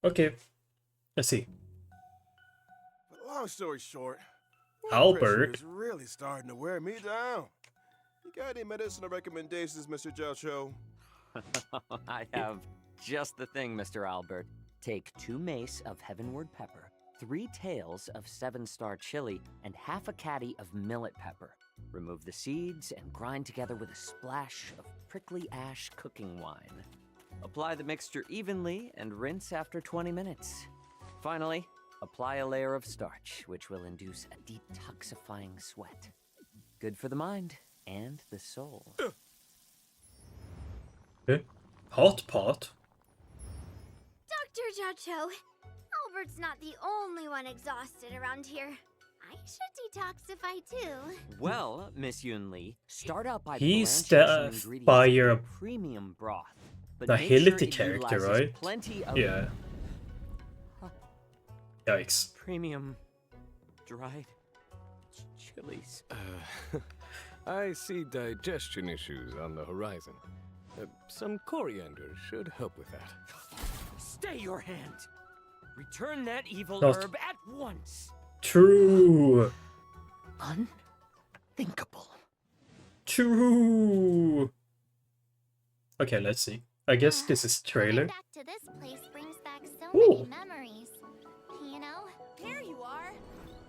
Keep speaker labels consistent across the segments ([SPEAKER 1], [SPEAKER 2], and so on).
[SPEAKER 1] Okay, let's see.
[SPEAKER 2] But long story short,
[SPEAKER 1] Albert.
[SPEAKER 2] is really starting to wear me down. You got any medicinal recommendations, Mr. Jocho?
[SPEAKER 3] I have just the thing, Mr. Albert. Take 2 mace of heavenward pepper, 3 tails of 7-star chili, and half a caddy of millet pepper. Remove the seeds and grind together with a splash of prickly ash cooking wine. Apply the mixture evenly and rinse after 20 minutes. Finally, apply a layer of starch, which will induce a detoxifying sweat. Good for the mind and the soul.
[SPEAKER 1] Hot pot?
[SPEAKER 4] Dr. Jocho, Albert's not the only one exhausted around here. I should detoxify too.
[SPEAKER 3] Well, Miss Yun Li, start out by
[SPEAKER 1] He's
[SPEAKER 3] blanching some
[SPEAKER 1] the
[SPEAKER 3] ingredients
[SPEAKER 1] fire
[SPEAKER 3] in premium broth. But
[SPEAKER 1] the
[SPEAKER 3] make sure
[SPEAKER 1] Hility
[SPEAKER 3] it
[SPEAKER 1] character,
[SPEAKER 3] utilizes
[SPEAKER 1] right?
[SPEAKER 3] Plenty of
[SPEAKER 1] Yeah. Yikes.
[SPEAKER 3] premium dried chilies.
[SPEAKER 5] I see digestion issues on the horizon. Some coriander should help with that.
[SPEAKER 3] Stay your hand. Return that evil
[SPEAKER 1] Not-
[SPEAKER 3] herb at once.
[SPEAKER 1] True.
[SPEAKER 3] Unthinkable.
[SPEAKER 1] True. Okay, let's see. I guess this is trailer.
[SPEAKER 4] Back to this place brings back so
[SPEAKER 1] Ooh.
[SPEAKER 4] many memories. You know?
[SPEAKER 6] Here you are.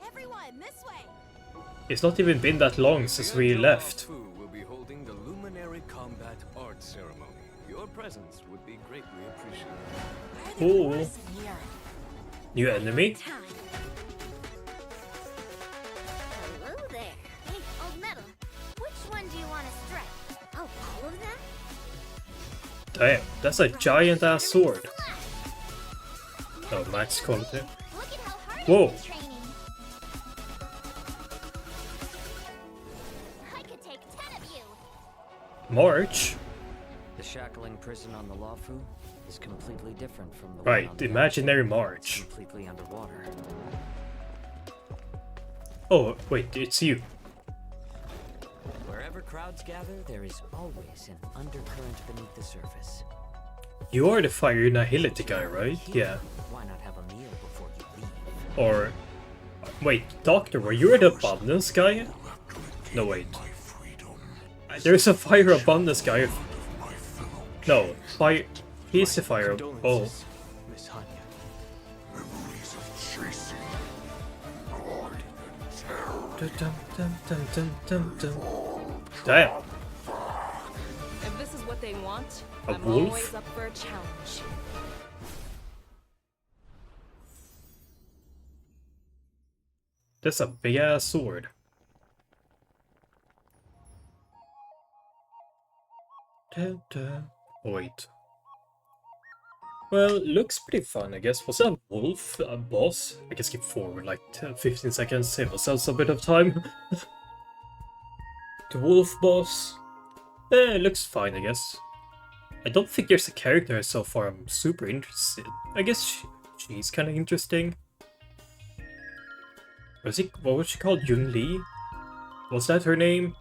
[SPEAKER 6] Everyone, this way.
[SPEAKER 1] It's not even been that long since we left.
[SPEAKER 5] Fu will be holding the Luminary Combat Art Ceremony. Your presence would be greatly appreciated.
[SPEAKER 1] Cool.
[SPEAKER 6] Here.
[SPEAKER 1] New enemy?
[SPEAKER 4] Time. Hello there. Hey, old metal. Which one do you want to strike? Oh, all of them?
[SPEAKER 1] Damn, that's a giant ass sword. Oh, max quality.
[SPEAKER 4] Look at how hard
[SPEAKER 1] Whoa.
[SPEAKER 4] I've been training. I could take 10 of you.
[SPEAKER 1] March?
[SPEAKER 3] The shackling prison on the Lawfu is completely different from the one
[SPEAKER 1] Right,
[SPEAKER 3] on
[SPEAKER 1] the
[SPEAKER 3] the
[SPEAKER 1] imaginary
[SPEAKER 3] It's
[SPEAKER 1] march.
[SPEAKER 3] completely underwater.
[SPEAKER 1] Oh, wait, it's you.
[SPEAKER 3] Wherever crowds gather, there is always an undercurrent beneath the surface.
[SPEAKER 1] You are the Fire Nihility guy, right? Yeah.
[SPEAKER 3] Why not have a meal before you leave?
[SPEAKER 1] Or... Wait, Doctor, were you the Abundance guy? No, wait. There's a Fire Abundance guy. No, Fire... He's the Fire... Oh.
[SPEAKER 2] Miss Hanya.
[SPEAKER 7] Memories of chasing, blood, terror.
[SPEAKER 1] Dun, dun, dun, dun, dun, dun. Damn.
[SPEAKER 6] If this is what they want,
[SPEAKER 1] A
[SPEAKER 6] I'm
[SPEAKER 1] wolf?
[SPEAKER 6] always up for a challenge.
[SPEAKER 1] That's a big ass sword. Dun, dun. Wait. Well, looks pretty fun, I guess. Was that a wolf boss? I can skip forward like 10, 15 seconds, save ourselves a bit of time. The wolf boss. It looks fine, I guess. I don't think there's a character so far I'm super interested. I guess she's kind of interesting. What was she called? Yun Li? Was that her name?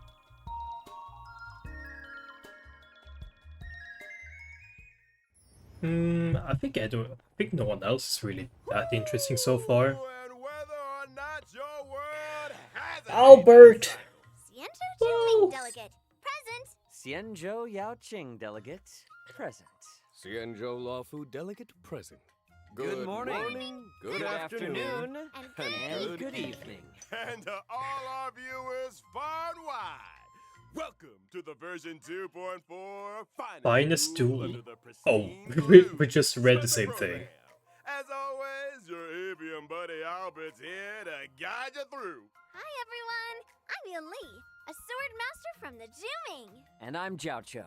[SPEAKER 1] I think no one else is really that interesting so far.
[SPEAKER 2] And whether or not your word has it.
[SPEAKER 1] Albert!
[SPEAKER 4] Siento
[SPEAKER 1] Woo.
[SPEAKER 4] Chingling delegate. Present.
[SPEAKER 3] Xianzhou Yaoqing delegate, present.
[SPEAKER 5] Xianzhou Lawfu delegate present.
[SPEAKER 3] Good morning.
[SPEAKER 5] Good afternoon.
[SPEAKER 3] And good evening.
[SPEAKER 2] And to all our viewers far and wide, welcome to the version 2.4
[SPEAKER 1] Finest Duel.
[SPEAKER 2] under the
[SPEAKER 1] Oh,
[SPEAKER 2] Pristine
[SPEAKER 1] we
[SPEAKER 2] Blue
[SPEAKER 1] just read the
[SPEAKER 2] Special
[SPEAKER 1] same thing.
[SPEAKER 2] program. As always, your avian buddy Albert's here to guide you through.
[SPEAKER 4] Hi, everyone. I'm Yun Li, a sword master from the Juming.
[SPEAKER 3] And I'm Jiao Cho.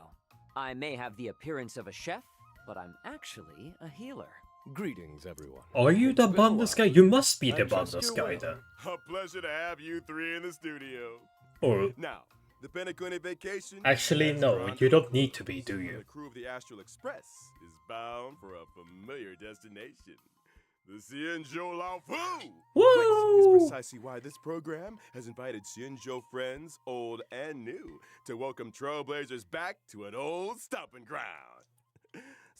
[SPEAKER 3] I may have the appearance of a chef, but I'm actually a healer.
[SPEAKER 5] Greetings, everyone.
[SPEAKER 1] Are you the
[SPEAKER 5] It's been a
[SPEAKER 1] Abundance guy?
[SPEAKER 5] while.
[SPEAKER 1] You must be
[SPEAKER 5] I
[SPEAKER 1] the
[SPEAKER 5] trust
[SPEAKER 1] Abundance
[SPEAKER 5] you're
[SPEAKER 1] guy
[SPEAKER 5] well.
[SPEAKER 1] then.
[SPEAKER 2] A pleasure to have you three in the studio.
[SPEAKER 1] Or
[SPEAKER 2] Now, the Penacony vacation.
[SPEAKER 1] actually,
[SPEAKER 2] has
[SPEAKER 1] no,
[SPEAKER 2] drawn
[SPEAKER 1] you
[SPEAKER 2] to a
[SPEAKER 1] don't need to be,
[SPEAKER 2] close,
[SPEAKER 1] do
[SPEAKER 2] and
[SPEAKER 1] you?
[SPEAKER 2] The crew of the Astral Express is bound for a familiar destination. The Xianzhou Laofu! Which
[SPEAKER 1] Woo!
[SPEAKER 2] is precisely why this program has invited Xianzhou friends, old and new, to welcome trailblazers back to an old stomping ground.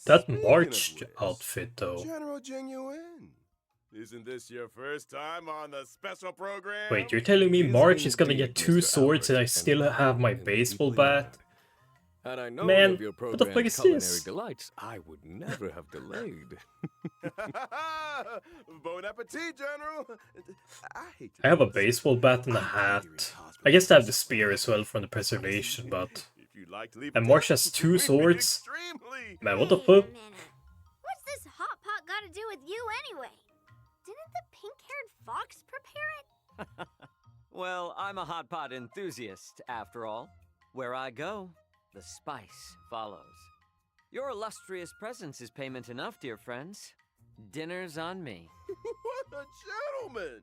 [SPEAKER 1] That
[SPEAKER 2] Speaking
[SPEAKER 1] March
[SPEAKER 2] of which,
[SPEAKER 1] outfit, though.
[SPEAKER 2] General Genuine, isn't this your first time on the special program?
[SPEAKER 1] Wait, you're telling me
[SPEAKER 5] Is
[SPEAKER 1] March is gonna
[SPEAKER 5] indeed
[SPEAKER 1] get 2
[SPEAKER 5] Mr.
[SPEAKER 1] swords and I
[SPEAKER 5] Albert,
[SPEAKER 1] still
[SPEAKER 5] and
[SPEAKER 1] have my
[SPEAKER 5] I am
[SPEAKER 1] baseball
[SPEAKER 5] deeply
[SPEAKER 1] bat?
[SPEAKER 5] honored. Had I known
[SPEAKER 1] Man,
[SPEAKER 5] of your
[SPEAKER 1] what the fuck
[SPEAKER 5] program's
[SPEAKER 1] is
[SPEAKER 5] culinary
[SPEAKER 1] this?
[SPEAKER 5] delights, I would never have delayed.
[SPEAKER 2] Bon appetit, General. I hate to
[SPEAKER 1] I have a
[SPEAKER 2] do this.
[SPEAKER 1] baseball bat and a
[SPEAKER 2] I'm
[SPEAKER 1] hat.
[SPEAKER 2] here at
[SPEAKER 1] I guess I have the
[SPEAKER 2] hospital
[SPEAKER 1] spear as well from the
[SPEAKER 2] If
[SPEAKER 1] preservation, but...
[SPEAKER 2] you'd like to leave
[SPEAKER 1] And
[SPEAKER 2] a
[SPEAKER 1] March
[SPEAKER 2] tip,
[SPEAKER 1] has 2
[SPEAKER 2] we'd be
[SPEAKER 1] swords?
[SPEAKER 2] extremely-
[SPEAKER 1] Man, what the
[SPEAKER 4] Wait a
[SPEAKER 1] fuck?
[SPEAKER 4] minute. What's this hot pot got to do with you anyway? Didn't the pink-haired fox prepare it?
[SPEAKER 3] Well, I'm a hot pot enthusiast, after all. Where I go, the spice follows. Your illustrious presence is payment enough, dear friends. Dinner's on me.
[SPEAKER 2] What a gentleman!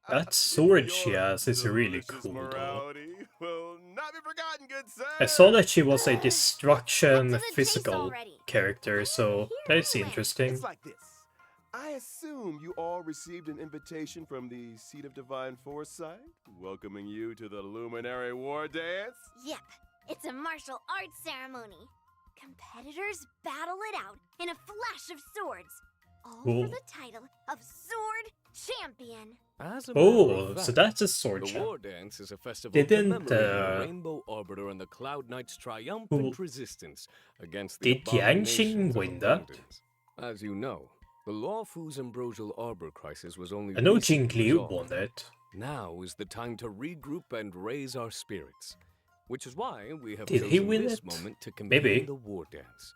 [SPEAKER 1] That sword she
[SPEAKER 2] Your
[SPEAKER 1] has is really
[SPEAKER 2] delicious
[SPEAKER 1] cool, though.
[SPEAKER 2] morality will not be forgotten, good sir.
[SPEAKER 1] I saw that she was a
[SPEAKER 4] Cut
[SPEAKER 1] destruction
[SPEAKER 4] to the chase
[SPEAKER 1] physical
[SPEAKER 4] already.
[SPEAKER 1] character, so that is interesting.
[SPEAKER 2] It's like this. I assume you all received an invitation from the Seat of Divine Foresight, welcoming you to the Luminary War Dance.
[SPEAKER 4] Yep, it's a martial arts ceremony. Competitors battle it out in a flash of swords, all
[SPEAKER 1] Cool.
[SPEAKER 4] for the title of Sword Champion.
[SPEAKER 5] As a matter of
[SPEAKER 1] Oh, so
[SPEAKER 5] fact,
[SPEAKER 1] that's a sword
[SPEAKER 5] the
[SPEAKER 1] champ.
[SPEAKER 5] War Dance is a festival
[SPEAKER 1] Didn't,
[SPEAKER 5] commemorating the Rainbow Arbiter and the Cloud Knight's triumphant
[SPEAKER 1] Who-
[SPEAKER 5] resistance against the
[SPEAKER 1] Did Yang Qing
[SPEAKER 5] abominations of
[SPEAKER 1] win that?
[SPEAKER 5] abundance. As you know, the Law Fu's Ambrosial Arbor crisis was only
[SPEAKER 1] I know
[SPEAKER 5] recently
[SPEAKER 1] Jing Liu
[SPEAKER 5] resolved.
[SPEAKER 1] won it.
[SPEAKER 5] Now is the time to regroup and raise our spirits, which is why we have
[SPEAKER 1] Did
[SPEAKER 5] chosen
[SPEAKER 1] he win
[SPEAKER 5] this
[SPEAKER 1] it?
[SPEAKER 5] moment to convene
[SPEAKER 1] Maybe.
[SPEAKER 5] the War Dance.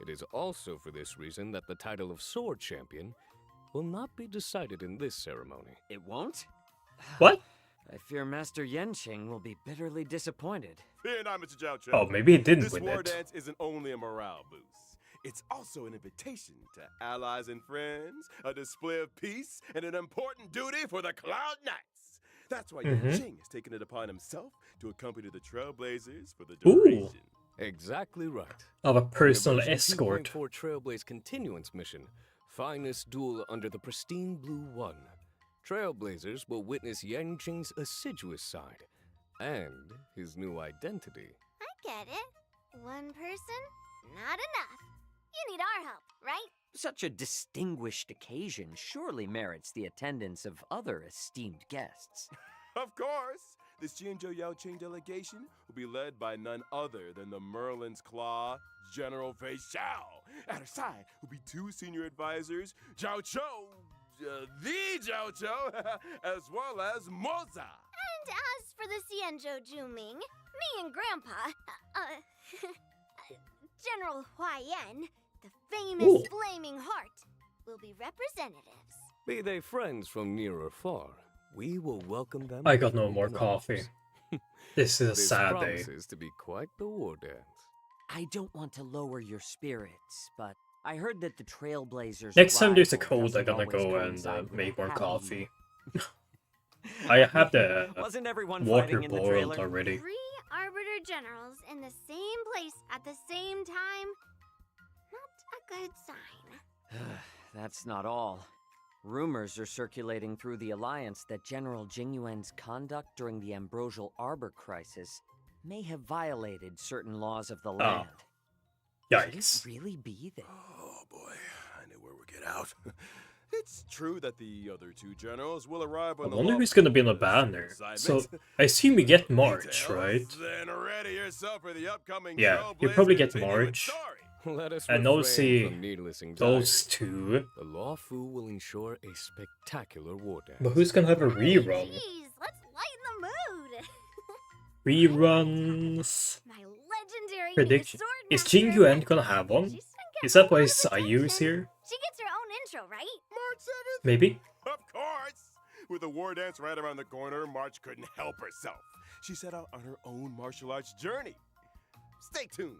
[SPEAKER 5] It is also for this reason that the title of Sword Champion will not be decided in this ceremony.
[SPEAKER 3] It won't?
[SPEAKER 1] What?
[SPEAKER 3] I fear Master Yenqing will be bitterly disappointed.
[SPEAKER 2] Fear not, Mr. Zhao Chou.
[SPEAKER 1] Oh, maybe he didn't
[SPEAKER 2] This
[SPEAKER 1] win
[SPEAKER 2] war
[SPEAKER 1] it.
[SPEAKER 2] dance isn't only a morale boost. It's also an invitation to allies and friends, a display of peace, and an important duty for the Cloud Knights. That's why Yang Qing has taken it upon himself to accompany the Trailblazers for the
[SPEAKER 1] Ooh.
[SPEAKER 2] duration.
[SPEAKER 5] Exactly right.
[SPEAKER 1] Of a
[SPEAKER 5] In the
[SPEAKER 1] personal
[SPEAKER 5] version
[SPEAKER 1] escort.
[SPEAKER 5] 2.4 Trailblaze Continuance mission, Finest Duel under the Pristine Blue 1. Trailblazers will witness Yang Qing's assiduous side and his new identity.
[SPEAKER 4] I get it. One person, not enough. You need our help, right?
[SPEAKER 3] Such a distinguished occasion surely merits the attendance of other esteemed guests.
[SPEAKER 2] Of course, this Jianzhou Yaoqing delegation will be led by none other than the Merlin's Claw, General Fei Xiao. At her side will be 2 senior advisors, Zhao Chou, the Zhao Chou, as well as Moza.
[SPEAKER 4] And as for the Xianzhou Juming, me and Grandpa, General Huaiyan, the famous
[SPEAKER 1] Ooh.
[SPEAKER 4] Flaming Heart, will be representatives.
[SPEAKER 5] Be they friends from near or far, we will welcome them.
[SPEAKER 1] I got
[SPEAKER 5] with
[SPEAKER 1] no more
[SPEAKER 5] open
[SPEAKER 1] coffee.
[SPEAKER 5] arms.
[SPEAKER 1] This is a
[SPEAKER 5] This
[SPEAKER 1] sad day.
[SPEAKER 5] promises to be quite the war dance.
[SPEAKER 3] I don't want to lower your spirits, but I heard that the Trailblazers.
[SPEAKER 1] Next time there's a
[SPEAKER 3] arrival
[SPEAKER 1] cold, I'm
[SPEAKER 3] doesn't
[SPEAKER 1] gonna
[SPEAKER 3] always
[SPEAKER 1] go and
[SPEAKER 3] coincide with
[SPEAKER 1] make more
[SPEAKER 3] Halloween.
[SPEAKER 1] coffee. I have the
[SPEAKER 3] Wasn't everyone
[SPEAKER 1] water
[SPEAKER 3] fighting in the
[SPEAKER 1] boiled
[SPEAKER 3] trailer?
[SPEAKER 1] already.
[SPEAKER 4] 3 Arbiter Generals in the same place at the same time? Not a good sign.
[SPEAKER 3] That's not all. Rumors are circulating through the Alliance that General Jingyuan's conduct during the Ambrosial Arbor crisis may have violated certain laws of the land. Could
[SPEAKER 1] Yikes.
[SPEAKER 3] it really be that?
[SPEAKER 2] Oh boy, I knew where we'd get out. It's true that the other 2 generals will arrive on
[SPEAKER 1] I
[SPEAKER 2] the
[SPEAKER 1] wonder
[SPEAKER 2] law
[SPEAKER 1] who's gonna be on the
[SPEAKER 2] first
[SPEAKER 1] banner. So,
[SPEAKER 2] assignment.
[SPEAKER 1] I assume we get March,
[SPEAKER 2] Details,
[SPEAKER 1] right?
[SPEAKER 2] Then ready yourself for the upcoming
[SPEAKER 1] Yeah, you probably
[SPEAKER 2] Trailblazer
[SPEAKER 1] get
[SPEAKER 2] continuing
[SPEAKER 1] March.
[SPEAKER 2] story.
[SPEAKER 5] Let us
[SPEAKER 1] And
[SPEAKER 5] refrain
[SPEAKER 1] obviously,
[SPEAKER 5] from needless anxiety.
[SPEAKER 1] those 2.
[SPEAKER 5] The Law Fu will ensure a spectacular war dance.
[SPEAKER 1] But who's gonna have a
[SPEAKER 4] Hey,
[SPEAKER 1] rerun?
[SPEAKER 4] Jeez, let's lighten the mood.
[SPEAKER 1] Reruns.
[SPEAKER 4] My legendary
[SPEAKER 1] Prediction.
[SPEAKER 4] sword
[SPEAKER 1] Is
[SPEAKER 4] master
[SPEAKER 1] Jing Yuan
[SPEAKER 4] Red.
[SPEAKER 1] gonna have one?
[SPEAKER 4] She's been getting
[SPEAKER 1] Is that
[SPEAKER 4] a
[SPEAKER 1] why
[SPEAKER 4] lot of
[SPEAKER 1] Sayu's
[SPEAKER 4] attention.
[SPEAKER 1] here?
[SPEAKER 4] She gets her own intro, right?
[SPEAKER 2] March 7th?
[SPEAKER 1] Maybe?
[SPEAKER 2] Of course! With the war dance right around the corner, March couldn't help herself. She set out on her own martial arts journey. Stay tuned.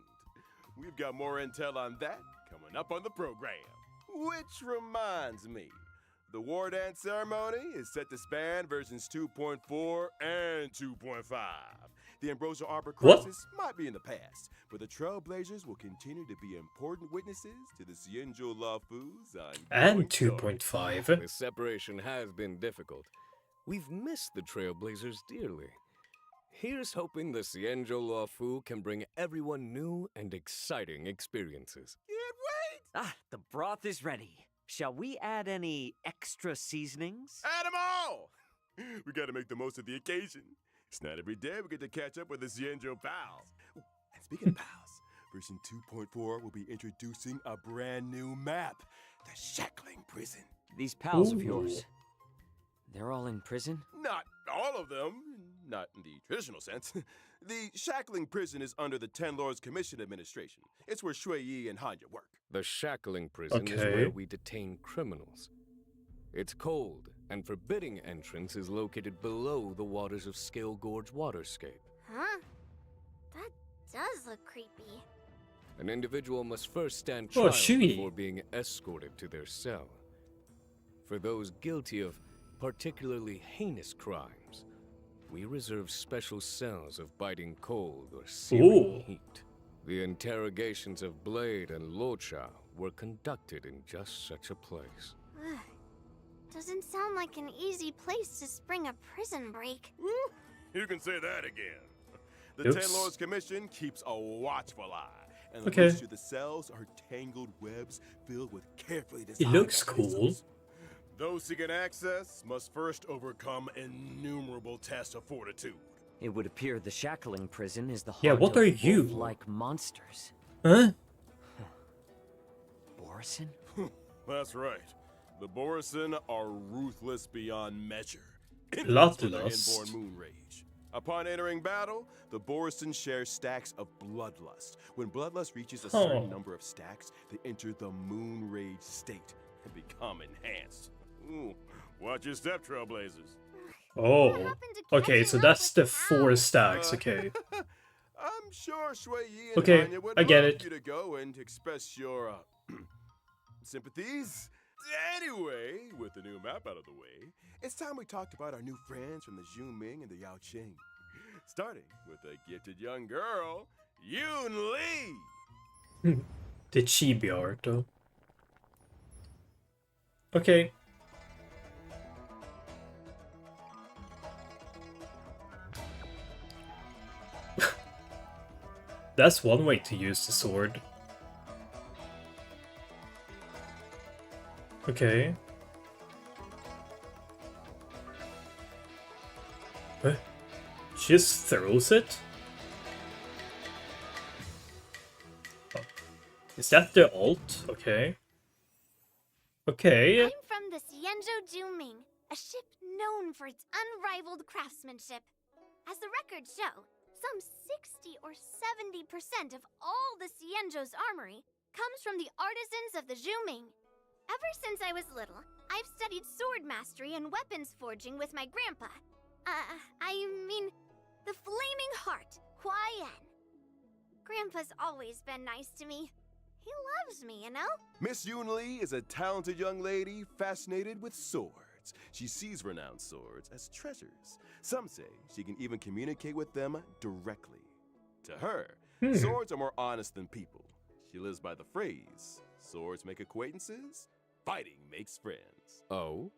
[SPEAKER 2] We've got more intel on that coming up on the program. Which reminds me, the war dance ceremony is set to span versions 2.4 and 2.5. The Ambrosial Arbor
[SPEAKER 1] What?
[SPEAKER 2] crisis might be in the past, but the Trailblazers will continue to be important witnesses to the Xianzhou Law Fu's
[SPEAKER 1] And
[SPEAKER 2] ongoing story.
[SPEAKER 1] 2.5.
[SPEAKER 5] The separation has been difficult. We've missed the Trailblazers dearly. Here's hoping the Xianzhou Law Fu can bring everyone new and exciting experiences.
[SPEAKER 2] Get
[SPEAKER 3] Ah, the broth is ready. Shall we add any extra seasonings?
[SPEAKER 2] Add 'em all! We gotta make the most of the occasion. It's not every day we get to catch up with the Xianzhou pals. Ooh, and speaking of pals, version 2.4 will be introducing a brand new map, the Shackling Prison.
[SPEAKER 3] These pals of
[SPEAKER 1] Ooh.
[SPEAKER 3] yours, they're all in prison?
[SPEAKER 2] Not all of them, not in the traditional sense. The Shackling Prison is under the Ten Lords Commission Administration. It's where Shui Yi and Hanya work.
[SPEAKER 5] The shackling prison is
[SPEAKER 1] Okay.
[SPEAKER 5] where we detain criminals. It's cold, and forbidding entrance is located below the waters of Scale Gorge waterscape.
[SPEAKER 4] Huh? That does look creepy.
[SPEAKER 5] An individual must first stand
[SPEAKER 1] Oh,
[SPEAKER 5] trial
[SPEAKER 1] Shui.
[SPEAKER 5] before being escorted to their cell. For those guilty of particularly heinous crimes, we reserve special cells of biting cold or searing
[SPEAKER 1] Ooh.
[SPEAKER 5] heat. The interrogations of Blade and Locha were conducted in just such a place.
[SPEAKER 4] Ugh. Doesn't sound like an easy place to spring a prison break.
[SPEAKER 2] You can say that again. The
[SPEAKER 1] Oops.
[SPEAKER 2] Ten Lords Commission keeps a watchful eye, and the
[SPEAKER 1] Okay.
[SPEAKER 2] routes to the cells are tangled webs filled with carefully designed
[SPEAKER 1] looks cool.
[SPEAKER 2] mechanisms. Those seeking access must first overcome innumerable tests of fortitude.
[SPEAKER 3] It would appear the Shackling prison is the heart
[SPEAKER 1] Yeah, what are
[SPEAKER 3] of
[SPEAKER 1] you?
[SPEAKER 3] wolf-like monsters.
[SPEAKER 1] Huh?
[SPEAKER 3] Borison?
[SPEAKER 2] That's right. The Borison are ruthless beyond measure.
[SPEAKER 1] Bloodlust.
[SPEAKER 2] With their inborn moon rage. Upon entering battle, the Borison share stacks of bloodlust. When bloodlust reaches a certain number of stacks, they enter the moon rage state and become enhanced. Ooh, watch your step, Trailblazers.
[SPEAKER 1] Oh.
[SPEAKER 4] happened to
[SPEAKER 1] Okay,
[SPEAKER 4] catching
[SPEAKER 1] so
[SPEAKER 4] up
[SPEAKER 1] that's
[SPEAKER 4] with
[SPEAKER 1] the 4
[SPEAKER 4] Pals?
[SPEAKER 1] stacks, okay.
[SPEAKER 2] I'm sure Shui Yi and
[SPEAKER 1] Okay,
[SPEAKER 2] Hanya would
[SPEAKER 1] I get
[SPEAKER 2] love
[SPEAKER 1] it.
[SPEAKER 2] you to go and express your sympathies. Anyway, with the new map out of the way, it's time we talked about our new friends from the Zhuming and the Yao Qing. Starting with the gifted young girl, Yoon Lee.
[SPEAKER 1] The chibi art, though. Okay. That's one way to use the sword. Okay. Huh? She just throws it? Oh. Is that the alt? Okay. Okay.
[SPEAKER 4] I'm from the Xianzhou Juming, a ship known for its unrivaled craftsmanship. As the records show, some 60 or 70% of all the Xianzhou's armory comes from the artisans of the Juming. Ever since I was little, I've studied sword mastery and weapons forging with my grandpa. I mean, the Flaming Heart, Huai Yan. Grandpa's always been nice to me. He loves me, you know?
[SPEAKER 2] Miss Yoon Lee is a talented young lady fascinated with swords. She sees renowned swords as treasures. Some say she can even communicate with them directly. To her, swords are more honest than people. She lives by the phrase, swords make acquaintances, fighting makes friends.
[SPEAKER 5] Oh?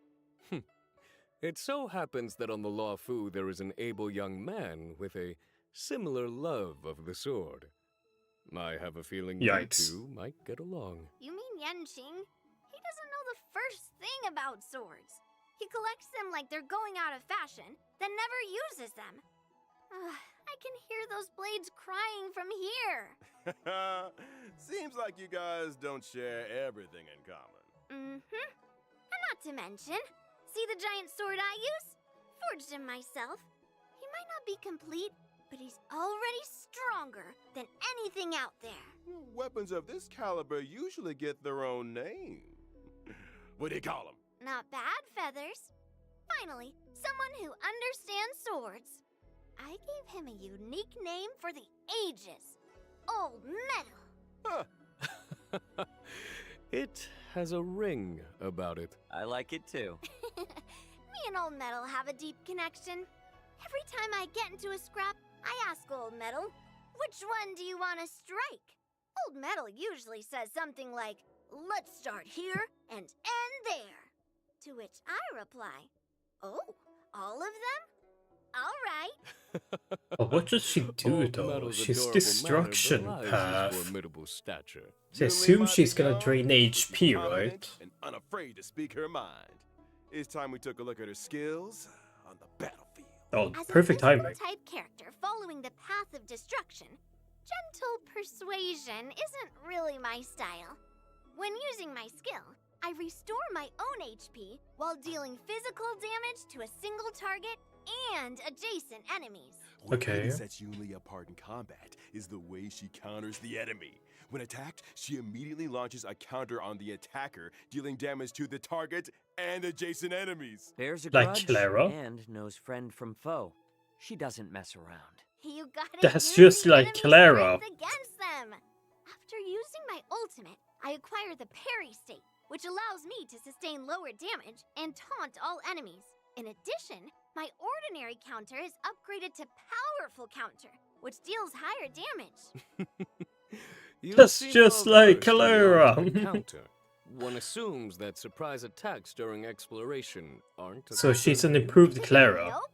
[SPEAKER 5] It so happens that on the Law Fu there is an able young man with a similar love of the sword. I have a feeling you
[SPEAKER 1] Yikes.
[SPEAKER 5] two might get along.
[SPEAKER 4] You mean Yanqing? He doesn't know the first thing about swords. He collects them like they're going out of fashion, then never uses them. I can hear those blades crying from here.
[SPEAKER 2] Seems like you guys don't share everything in common.
[SPEAKER 4] Mm-hmm. And not to mention, see the giant sword I use? Forged him myself. He might not be complete, but he's already stronger than anything out there.
[SPEAKER 2] Weapons of this caliber usually get their own name. What do you call them?
[SPEAKER 4] Not bad, Feathers. Finally, someone who understands swords. I gave him a unique name for the ages. Old Metal.
[SPEAKER 2] Huh.
[SPEAKER 5] It has a ring about it.
[SPEAKER 3] I like it too.
[SPEAKER 4] Me and Old Metal have a deep connection. Every time I get into a scrap, I ask Old Metal, which one do you want to strike? Old Metal usually says something like, let's start here and end there. To which I reply, oh, all of them? All right.
[SPEAKER 1] But what does she do
[SPEAKER 5] Old
[SPEAKER 1] though?
[SPEAKER 5] Metal's
[SPEAKER 1] She's
[SPEAKER 5] adorable
[SPEAKER 1] destruction
[SPEAKER 5] manner belies his
[SPEAKER 1] path.
[SPEAKER 5] formidable stature.
[SPEAKER 1] So I
[SPEAKER 2] Yunli
[SPEAKER 1] assume
[SPEAKER 2] might
[SPEAKER 1] she's
[SPEAKER 2] be
[SPEAKER 1] gonna
[SPEAKER 2] young,
[SPEAKER 1] drain
[SPEAKER 2] but she's
[SPEAKER 1] HP,
[SPEAKER 2] confident
[SPEAKER 1] right?
[SPEAKER 2] and unafraid to speak her mind. It's time we took a look at her skills on the battlefield.
[SPEAKER 1] Oh,
[SPEAKER 4] As
[SPEAKER 1] perfect
[SPEAKER 4] a
[SPEAKER 1] timing.
[SPEAKER 4] physical type character following the path of destruction, gentle persuasion isn't really my style. When using my skill, I restore my own HP while dealing physical damage to a single target and adjacent enemies.
[SPEAKER 2] What
[SPEAKER 1] Okay.
[SPEAKER 2] really sets Yunli apart in combat is the way she counters the enemy. When attacked, she immediately launches a counter on the attacker, dealing damage to the target and adjacent enemies.
[SPEAKER 3] Bears a
[SPEAKER 1] Like
[SPEAKER 3] grudge
[SPEAKER 1] Clara?
[SPEAKER 3] and knows friend from foe. She doesn't mess around.
[SPEAKER 4] You gotta
[SPEAKER 1] That's
[SPEAKER 4] use
[SPEAKER 1] just
[SPEAKER 4] the
[SPEAKER 1] like
[SPEAKER 4] enemy's
[SPEAKER 1] Clara.
[SPEAKER 4] strength against them. After using my ultimate, I acquire the parry state, which allows me to sustain lower damage and taunt all enemies. In addition, my ordinary counter is upgraded to powerful counter, which deals higher damage.
[SPEAKER 5] You
[SPEAKER 1] That's
[SPEAKER 5] seem
[SPEAKER 1] just
[SPEAKER 5] well
[SPEAKER 1] like
[SPEAKER 5] versed in the
[SPEAKER 1] Clara.
[SPEAKER 5] art of the counter. One assumes that surprise attacks during exploration aren't.
[SPEAKER 1] So she's an improved Clara.
[SPEAKER 4] Nope.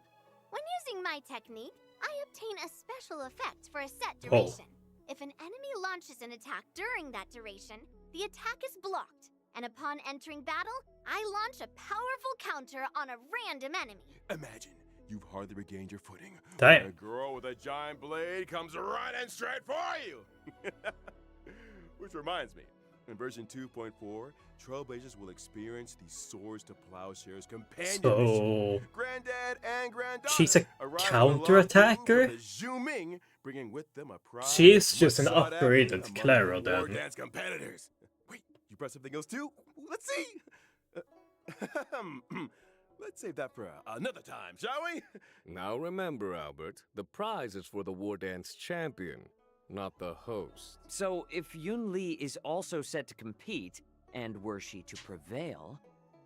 [SPEAKER 4] When using my technique, I obtain a special effect for a set
[SPEAKER 1] Oh.
[SPEAKER 4] duration. If an enemy launches an attack during that duration, the attack is blocked. And upon entering battle, I launch a powerful counter on a random enemy.
[SPEAKER 2] Imagine you've hardly regained your footing.
[SPEAKER 1] Damn.
[SPEAKER 2] when a girl with a giant blade comes running straight for you. Which reminds me, in version 2.4, Trailblazers will experience the Swords to Plowshares companion mission.
[SPEAKER 1] So
[SPEAKER 2] Granddad and granddaughter
[SPEAKER 1] she's a
[SPEAKER 2] arrive at the
[SPEAKER 1] counter-attacker?
[SPEAKER 2] Lafu with the Zhu-Ming, bringing with them a prize
[SPEAKER 1] She's just
[SPEAKER 2] much
[SPEAKER 1] an
[SPEAKER 2] sought after
[SPEAKER 1] upgraded
[SPEAKER 2] among
[SPEAKER 1] Clara
[SPEAKER 2] the war
[SPEAKER 1] then.
[SPEAKER 2] dance competitors. Wait, you brought something else too? Let's see. Let's save that for another time, shall we?
[SPEAKER 5] Now remember, Albert, the prize is for the War Dance champion, not the host.
[SPEAKER 3] So if Yunli is also set to compete, and were she to prevail,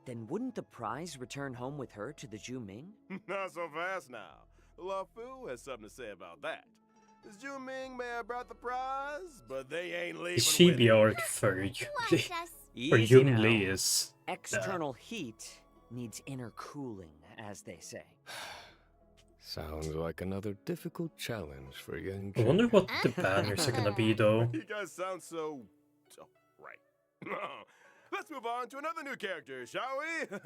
[SPEAKER 3] then wouldn't the prize return home with her to the Zhu Ming?
[SPEAKER 2] Not so fast now. LaFu has something to say about that. The Zhu Ming may have brought the prize, but they ain't leaving
[SPEAKER 1] is she
[SPEAKER 2] with it.
[SPEAKER 1] Bjork for
[SPEAKER 4] Watch
[SPEAKER 1] Yunli?
[SPEAKER 4] us.
[SPEAKER 1] Or
[SPEAKER 3] Easy
[SPEAKER 1] Yunli
[SPEAKER 3] now.
[SPEAKER 1] is...
[SPEAKER 3] External heat needs inner cooling, as they say.
[SPEAKER 5] Sounds like another difficult challenge for Yang
[SPEAKER 1] I wonder what the banners are gonna be though.
[SPEAKER 2] You guys sound so right. Let's move on to another new character, shall we?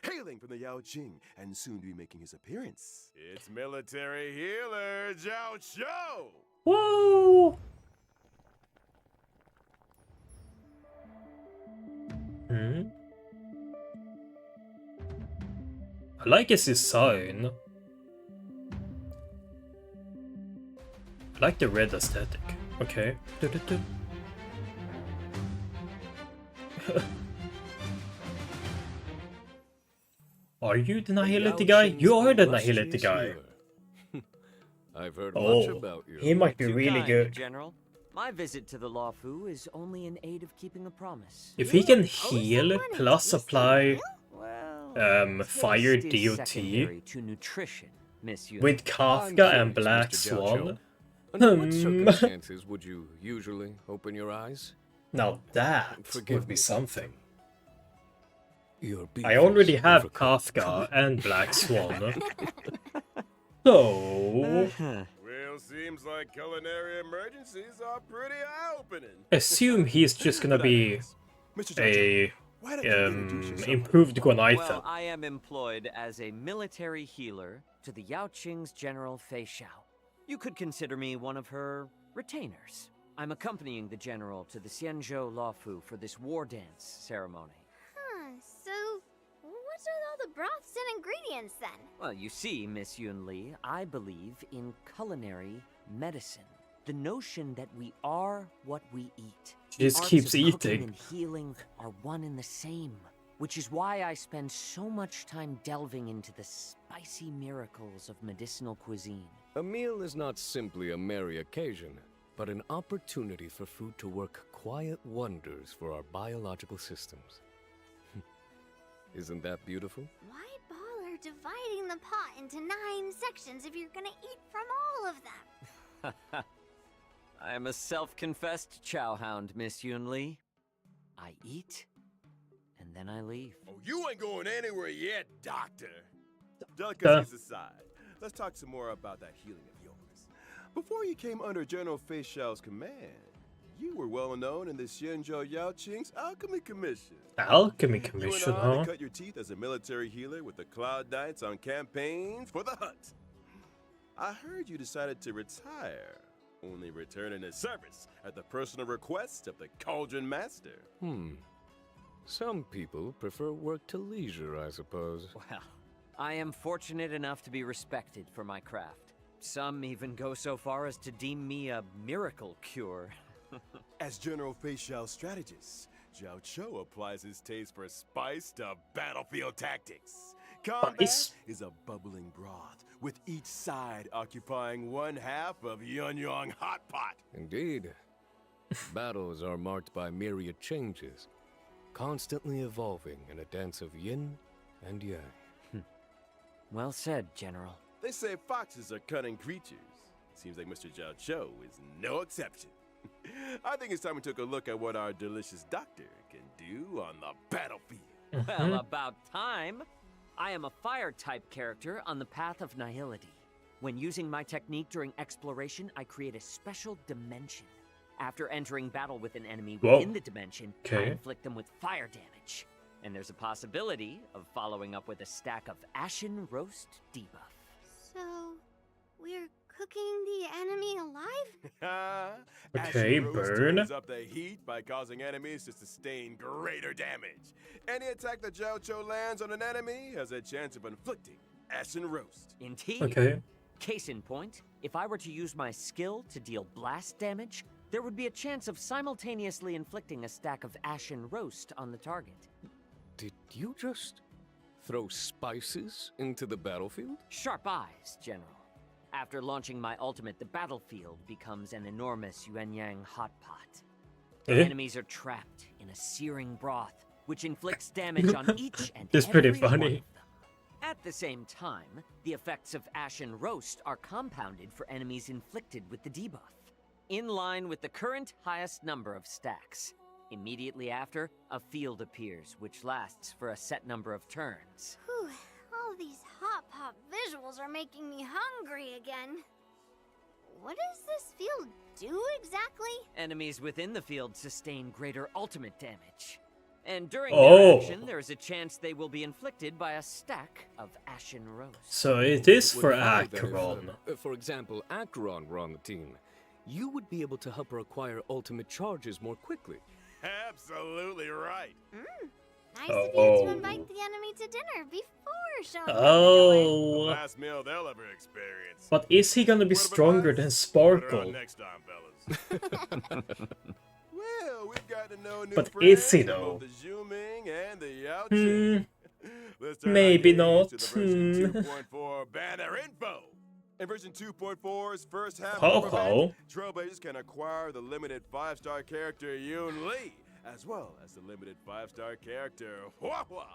[SPEAKER 2] Hailing from the Yao Qing and soon to be making his appearance, it's military healer Zhao Chou.
[SPEAKER 1] Whoa! Hmm? I like his design. I like the red aesthetic. Okay. Du-du-du. Are you the Nihility guy? You are the Nihility guy.
[SPEAKER 5] I've heard much
[SPEAKER 1] Oh,
[SPEAKER 5] about you.
[SPEAKER 1] he might be
[SPEAKER 3] Too
[SPEAKER 1] really
[SPEAKER 3] kind,
[SPEAKER 1] good.
[SPEAKER 3] General. My visit to the Lafu is only in aid of keeping a promise.
[SPEAKER 1] If he can
[SPEAKER 4] Oh,
[SPEAKER 1] heal
[SPEAKER 4] someone
[SPEAKER 1] plus
[SPEAKER 4] is
[SPEAKER 1] apply
[SPEAKER 3] Well,
[SPEAKER 1] fire
[SPEAKER 3] taste is
[SPEAKER 1] DOT
[SPEAKER 3] secondary to nutrition, Miss Yun.
[SPEAKER 1] with
[SPEAKER 5] I'm
[SPEAKER 1] Kafka and
[SPEAKER 5] curious,
[SPEAKER 1] Black
[SPEAKER 5] Mr. Jiao
[SPEAKER 1] Swan,
[SPEAKER 5] Under what
[SPEAKER 1] Hmm.
[SPEAKER 5] circumstances would you usually open your eyes?
[SPEAKER 1] now that
[SPEAKER 5] Forgive
[SPEAKER 1] would be
[SPEAKER 5] me,
[SPEAKER 1] something.
[SPEAKER 5] Your beef
[SPEAKER 1] I
[SPEAKER 5] is
[SPEAKER 1] already have
[SPEAKER 5] overcooked.
[SPEAKER 1] Kafka and Black Swan. So,
[SPEAKER 2] Well, seems like culinary emergencies are pretty eye-opening.
[SPEAKER 1] assume he's just gonna be
[SPEAKER 2] Mr. Zhao Chou,
[SPEAKER 1] a
[SPEAKER 2] why don't you introduce yourself?
[SPEAKER 1] improved
[SPEAKER 3] Well,
[SPEAKER 1] Guanitha.
[SPEAKER 3] I am employed as a military healer to the Yao Qing's General Fei Xiao. You could consider me one of her retainers. I'm accompanying the general to the Xianzhou Lafu for this war dance ceremony.
[SPEAKER 4] Huh, so what's with all the broths and ingredients then?
[SPEAKER 3] Well, you see, Miss Yunli, I believe in culinary medicine. The notion that we are what we eat.
[SPEAKER 1] She just
[SPEAKER 3] The arts
[SPEAKER 1] keeps
[SPEAKER 3] of cooking
[SPEAKER 1] eating.
[SPEAKER 3] and healing are one and the same, which is why I spend so much time delving into the spicy miracles of medicinal cuisine.
[SPEAKER 5] A meal is not simply a merry occasion, but an opportunity for food to work quiet wonders for our biological systems. Isn't that beautiful?
[SPEAKER 4] Why bother dividing the pot into 9 sections if you're gonna eat from all of them?
[SPEAKER 3] I am a self-confessed chowhound, Miss Yunli. I eat, and then I leave.
[SPEAKER 2] Oh, you ain't going anywhere yet, Doctor. Delicacies aside, let's talk some more about that healing of yours. Before you came under General Fei Xiao's command, you were well known in the Xianzhou Yaoqing's Alchemy Commission.
[SPEAKER 1] Alchemy
[SPEAKER 2] You went
[SPEAKER 1] Commission,
[SPEAKER 2] on
[SPEAKER 1] huh?
[SPEAKER 2] to cut your teeth as a military healer with the Cloud Knights on campaigns for the hunt. I heard you decided to retire, only returning to service at the personal request of the Cauldron Master.
[SPEAKER 5] Some people prefer work to leisure, I suppose.
[SPEAKER 3] Well, I am fortunate enough to be respected for my craft. Some even go so far as to deem me a miracle cure.
[SPEAKER 2] As General Fei Xiao's strategist, Zhao Cho applies his taste for spice to battlefield tactics. Combat
[SPEAKER 1] Spice?
[SPEAKER 2] is a bubbling broth, with each side occupying one half of Yuanyang Hot Pot.
[SPEAKER 5] Indeed. Battles are marked by myriad changes, constantly evolving in a dance of yin and yang.
[SPEAKER 3] Well said, General.
[SPEAKER 2] They say foxes are cunning creatures. Seems like Mr. Zhao Cho is no exception. I think it's time we took a look at what our delicious doctor can do on the battlefield.
[SPEAKER 3] Well, about time. I am a fire-type character on the path of nihility. When using my technique during exploration, I create a special dimension. After entering battle with an enemy
[SPEAKER 1] Whoa.
[SPEAKER 3] within the dimension, I
[SPEAKER 1] Okay.
[SPEAKER 3] inflict them with fire damage. And there's a possibility of following up with a stack of Ashen Roast debuff.
[SPEAKER 4] So, we're cooking the enemy alive?
[SPEAKER 1] Okay,
[SPEAKER 2] Ashen Roast
[SPEAKER 1] burn.
[SPEAKER 2] turns up the heat by causing enemies to sustain greater damage. Any attack that Zhao Cho lands on an enemy has a chance of inflicting Ashen Roast.
[SPEAKER 3] Indeed.
[SPEAKER 1] Okay.
[SPEAKER 3] Case in point, if I were to use my skill to deal blast damage, there would be a chance of simultaneously inflicting a stack of Ashen Roast on the target.
[SPEAKER 5] Did you just throw spices into the battlefield?
[SPEAKER 3] Sharp eyes, General. After launching my ultimate, the battlefield becomes an enormous Yuanyang hot pot.
[SPEAKER 1] Eh?
[SPEAKER 3] Enemies are trapped in a searing broth, which inflicts damage on each and
[SPEAKER 1] That's pretty
[SPEAKER 3] every one
[SPEAKER 1] funny.
[SPEAKER 3] of them. At the same time, the effects of Ashen Roast are compounded for enemies inflicted with the debuff, in line with the current highest number of stacks. Immediately after, a field appears, which lasts for a set number of turns.
[SPEAKER 4] Whew, all these hot pop visuals are making me hungry again. What does this field do exactly?
[SPEAKER 3] Enemies within the field sustain greater ultimate damage. And during
[SPEAKER 1] Oh.
[SPEAKER 3] their action, there is a chance they will be inflicted by a stack of Ashen Roast.
[SPEAKER 1] So it is
[SPEAKER 5] Would
[SPEAKER 1] for
[SPEAKER 5] follow that if,
[SPEAKER 1] Acheron.
[SPEAKER 5] for example, Acheron were on the team, you would be able to help her acquire ultimate charges more quickly.
[SPEAKER 2] Absolutely right.
[SPEAKER 4] Nice of you
[SPEAKER 1] Oh.
[SPEAKER 4] to invite the enemy to dinner before showing them the
[SPEAKER 1] Oh.
[SPEAKER 2] Last meal they'll ever experience.
[SPEAKER 1] But is he gonna be
[SPEAKER 2] Word of
[SPEAKER 1] stronger
[SPEAKER 2] advice?
[SPEAKER 1] than
[SPEAKER 2] Put her on
[SPEAKER 1] Sparkle?
[SPEAKER 2] next time, fellas. Well, we've got to know new
[SPEAKER 1] But is he
[SPEAKER 2] friends,
[SPEAKER 1] though?
[SPEAKER 2] both the Zhuming and the Yaoqing. Let's turn our
[SPEAKER 1] Maybe
[SPEAKER 2] gaze
[SPEAKER 1] not.
[SPEAKER 2] to the version 2.4 banner info. In version 2.4's first half
[SPEAKER 1] Ho,
[SPEAKER 2] of
[SPEAKER 1] ho.
[SPEAKER 2] Trailblazers can acquire the limited 5-star character Yoon Lee, as well as the limited 5-star character Hua Hua.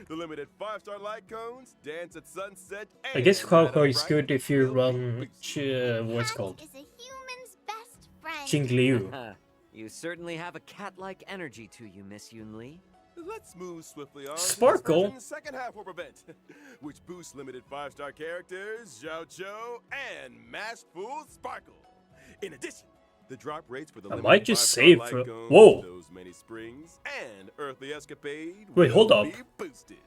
[SPEAKER 2] The limited 5-star light cones, dance at sunset,
[SPEAKER 1] I guess
[SPEAKER 2] and
[SPEAKER 1] Hua
[SPEAKER 2] Light
[SPEAKER 1] Hua
[SPEAKER 2] Up
[SPEAKER 1] is
[SPEAKER 2] Bright
[SPEAKER 1] good if you
[SPEAKER 2] will be
[SPEAKER 1] run
[SPEAKER 2] boosted.
[SPEAKER 1] what's
[SPEAKER 4] Cat
[SPEAKER 1] called
[SPEAKER 4] is a human's best friend.
[SPEAKER 1] Jing Liu.
[SPEAKER 3] You certainly have a cat-like energy to you, Miss Yunli.
[SPEAKER 2] Let's move swiftly on
[SPEAKER 1] Sparkle.
[SPEAKER 2] to this version's second half warp event, which boosts limited 5-star characters Zhao Cho and Masked Fool Sparkle. In addition, the drop rates for the
[SPEAKER 1] I
[SPEAKER 2] limited
[SPEAKER 1] might just
[SPEAKER 2] 5-star
[SPEAKER 1] save
[SPEAKER 2] light
[SPEAKER 1] for-
[SPEAKER 2] cones,
[SPEAKER 1] Whoa.
[SPEAKER 2] those many springs, and Earthly Escapade
[SPEAKER 1] Wait, hold
[SPEAKER 2] will
[SPEAKER 1] up.
[SPEAKER 2] be boosted.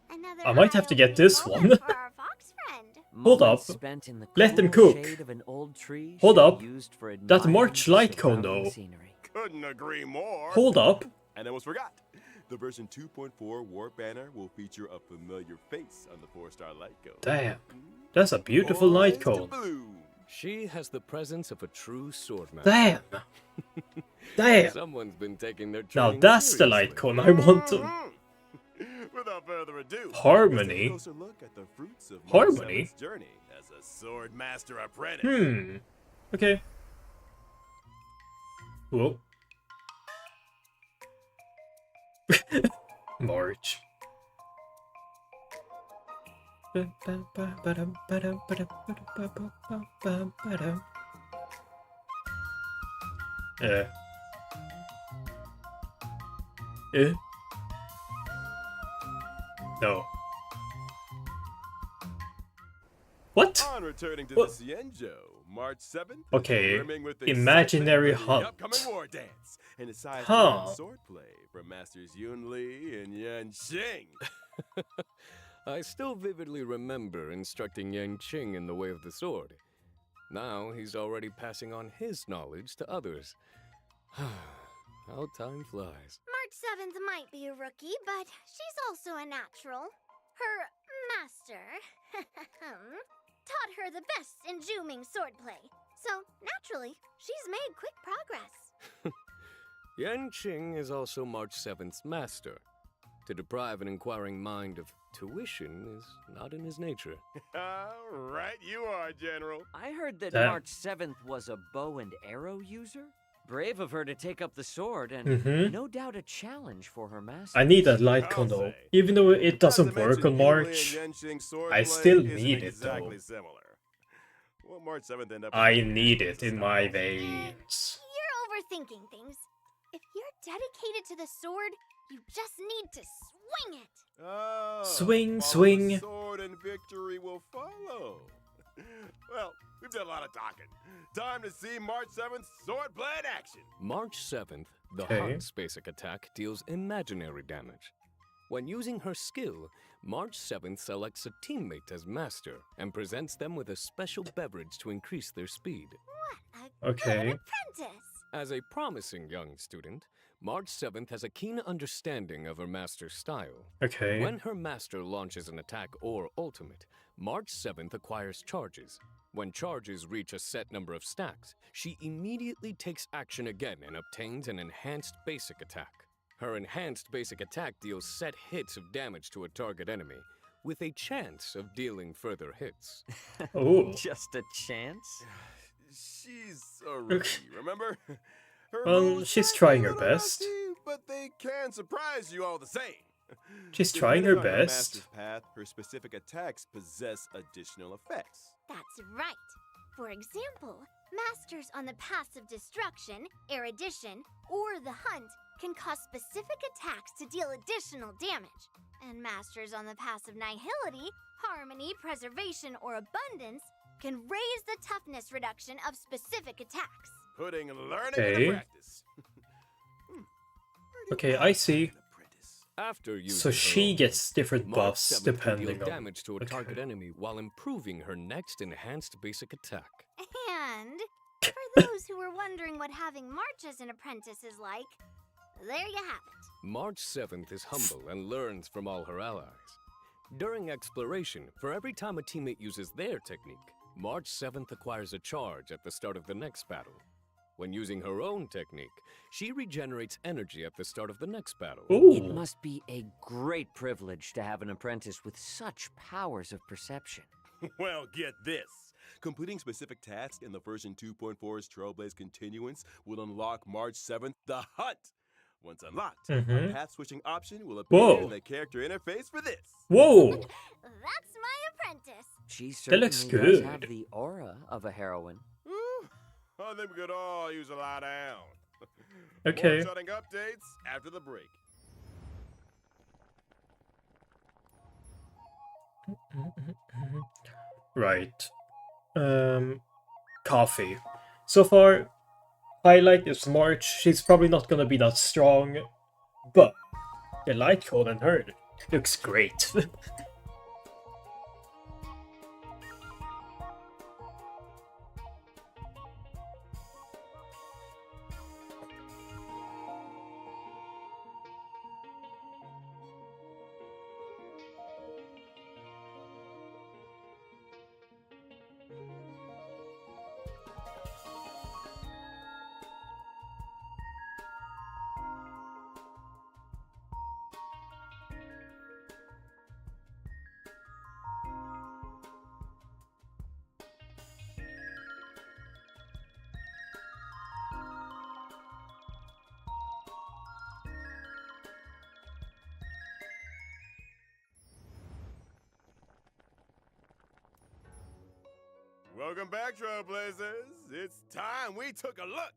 [SPEAKER 4] Another
[SPEAKER 1] I might have to get
[SPEAKER 4] eye-opening
[SPEAKER 1] this
[SPEAKER 4] moment
[SPEAKER 1] one.
[SPEAKER 4] for our fox friend.
[SPEAKER 1] Hold
[SPEAKER 3] Moments
[SPEAKER 1] up.
[SPEAKER 3] spent in the
[SPEAKER 1] Let them
[SPEAKER 3] cool
[SPEAKER 1] cook.
[SPEAKER 3] shade of an old tree
[SPEAKER 1] Hold
[SPEAKER 3] should
[SPEAKER 1] up.
[SPEAKER 3] be used for
[SPEAKER 1] That
[SPEAKER 3] admiring
[SPEAKER 1] March
[SPEAKER 3] the
[SPEAKER 1] light cone,
[SPEAKER 3] surrounding
[SPEAKER 1] though.
[SPEAKER 3] scenery.
[SPEAKER 2] Couldn't agree more.
[SPEAKER 1] Hold up.
[SPEAKER 2] And I almost forgot. The version 2.4 warp banner will feature a familiar face on the 4-star light cone.
[SPEAKER 1] Damn. That's a beautiful light
[SPEAKER 2] Poised to
[SPEAKER 1] cone.
[SPEAKER 2] bloom.
[SPEAKER 5] She has the presence of a true swordman.
[SPEAKER 1] Damn. Damn.
[SPEAKER 5] Someone's been taking their
[SPEAKER 1] Now
[SPEAKER 5] training
[SPEAKER 1] that's the light
[SPEAKER 5] seriously.
[SPEAKER 1] cone I want to.
[SPEAKER 2] Mhm. Without further ado,
[SPEAKER 1] Harmony?
[SPEAKER 2] let's take a closer look at the fruits of
[SPEAKER 1] Harmony?
[SPEAKER 2] Marcel's journey as a sword master apprentice.
[SPEAKER 1] Okay. Whoa. March. Eh. Eh? No. What?
[SPEAKER 2] On returning to
[SPEAKER 1] What?
[SPEAKER 2] the Xianzhou, March 7th.
[SPEAKER 1] Okay,
[SPEAKER 2] brimming with
[SPEAKER 1] imaginary
[SPEAKER 2] excitement for the
[SPEAKER 1] hunt.
[SPEAKER 2] upcoming war dance and decides
[SPEAKER 1] Huh.
[SPEAKER 2] swordplay from Masters Yun Li and Yan Xing.
[SPEAKER 5] I still vividly remember instructing Yang Qing in the way of the sword. Now he's already passing on his knowledge to others. How time flies.
[SPEAKER 4] March 7th might be a rookie, but she's also a natural. Her master taught her the best in Juming swordplay. So, naturally, she's made quick progress.
[SPEAKER 5] Yan Qing is also March 7th's master. To deprive an inquiring mind of tuition is not in his nature.
[SPEAKER 2] Right you are, General.
[SPEAKER 3] I heard that
[SPEAKER 1] That-
[SPEAKER 3] March 7th was a bow and arrow user. Brave of her to take up the sword, and no doubt a challenge for her master.
[SPEAKER 1] I need that light
[SPEAKER 2] I'll
[SPEAKER 1] cone though.
[SPEAKER 2] say.
[SPEAKER 1] Even though it
[SPEAKER 2] Not
[SPEAKER 1] doesn't
[SPEAKER 2] to
[SPEAKER 1] work
[SPEAKER 2] mention
[SPEAKER 1] on
[SPEAKER 2] Yun Li
[SPEAKER 1] March,
[SPEAKER 2] and Yan Xing
[SPEAKER 1] I
[SPEAKER 2] swordplay
[SPEAKER 1] still
[SPEAKER 2] isn't
[SPEAKER 1] need it
[SPEAKER 2] exactly
[SPEAKER 1] though.
[SPEAKER 2] similar. Well, March 7th end up
[SPEAKER 1] I
[SPEAKER 2] with
[SPEAKER 1] need it in my
[SPEAKER 2] style.
[SPEAKER 1] veins.
[SPEAKER 4] You're overthinking things. If you're dedicated to the sword, you just need to swing it.
[SPEAKER 2] Oh,
[SPEAKER 1] Swing,
[SPEAKER 2] follow
[SPEAKER 1] swing.
[SPEAKER 2] The sword and victory will follow. Well, we've done a lot of talking. Time to see March 7th swordplay in action.
[SPEAKER 5] March 7th, the
[SPEAKER 1] Okay.
[SPEAKER 5] Hunt's basic attack deals imaginary damage. When using her skill, March 7th selects a teammate as master and presents them with a special beverage to increase their speed.
[SPEAKER 4] What a
[SPEAKER 1] Okay.
[SPEAKER 4] good apprentice.
[SPEAKER 5] As a promising young student, March 7th has a keen understanding of her master's style.
[SPEAKER 1] Okay.
[SPEAKER 5] When her master launches an attack or ultimate, March 7th acquires charges. When charges reach a set number of stacks, she immediately takes action again and obtains an enhanced basic attack. Her enhanced basic attack deals set hits of damage to a target enemy, with a chance of dealing further hits.
[SPEAKER 1] Oh.
[SPEAKER 3] Just a chance?
[SPEAKER 2] She's a rookie, remember? Her
[SPEAKER 1] Well,
[SPEAKER 2] moves
[SPEAKER 1] she's
[SPEAKER 2] might be
[SPEAKER 1] trying
[SPEAKER 2] a
[SPEAKER 1] her
[SPEAKER 2] little
[SPEAKER 1] best.
[SPEAKER 2] rusty, but they can surprise you all the same.
[SPEAKER 1] She's trying her
[SPEAKER 2] Depending on
[SPEAKER 1] best.
[SPEAKER 2] master's path, her specific attacks possess additional effects.
[SPEAKER 4] That's right. For example, masters on the paths of destruction, erudition, or the hunt can cause specific attacks to deal additional damage. And masters on the paths of nihility, harmony, preservation, or abundance can raise the toughness reduction of specific attacks.
[SPEAKER 2] Putting learning
[SPEAKER 1] Okay.
[SPEAKER 2] into practice.
[SPEAKER 1] Okay, I see.
[SPEAKER 2] An apprentice.
[SPEAKER 5] After using
[SPEAKER 1] So
[SPEAKER 5] her
[SPEAKER 1] she
[SPEAKER 5] ult,
[SPEAKER 1] gets different
[SPEAKER 5] March
[SPEAKER 1] buffs
[SPEAKER 5] 7th can
[SPEAKER 1] depending
[SPEAKER 5] deal
[SPEAKER 1] on.
[SPEAKER 5] damage to a
[SPEAKER 1] okay.
[SPEAKER 5] target enemy while improving her next enhanced basic attack.
[SPEAKER 4] And for those who were wondering what having March as an apprentice is like, there you have it.
[SPEAKER 5] March 7th is humble and learns from all her allies. During exploration, for every time a teammate uses their technique, March 7th acquires a charge at the start of the next battle. When using her own technique, she regenerates energy at the start of the next battle.
[SPEAKER 3] It
[SPEAKER 1] Ooh.
[SPEAKER 3] must be a great privilege to have an apprentice with such powers of perception.
[SPEAKER 2] Well, get this. Completing specific tasks in the version 2.4's Trailblaze Continuance will unlock March 7th the Hunt. Once unlocked, a path switching option will appear
[SPEAKER 1] Whoa.
[SPEAKER 2] in the character interface for this.
[SPEAKER 1] Whoa!
[SPEAKER 4] That's my apprentice.
[SPEAKER 3] She
[SPEAKER 1] That looks
[SPEAKER 3] certainly does have
[SPEAKER 1] good.
[SPEAKER 3] the aura of a heroine.
[SPEAKER 2] Whew. I think we could all use a lie down.
[SPEAKER 1] Okay.
[SPEAKER 2] More shutting updates after the break.
[SPEAKER 1] Right. Coffee. So far, highlight is March. She's probably not gonna be that strong, but the light cone on her looks great.
[SPEAKER 2] Welcome back, Trailblazers. It's time we took a look.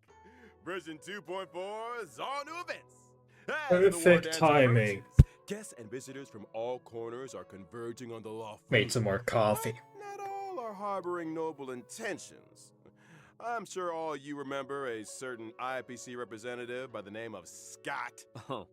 [SPEAKER 2] Version 2.4 is all new events. As the War
[SPEAKER 1] Perfect
[SPEAKER 2] Dance
[SPEAKER 1] timing.
[SPEAKER 2] approaches, guests and visitors from all corners are converging on the lawful.
[SPEAKER 1] Made some more coffee.
[SPEAKER 2] Not all are harboring noble intentions. I'm sure all you remember a certain IPC representative by the name of Scott.
[SPEAKER 3] Oh,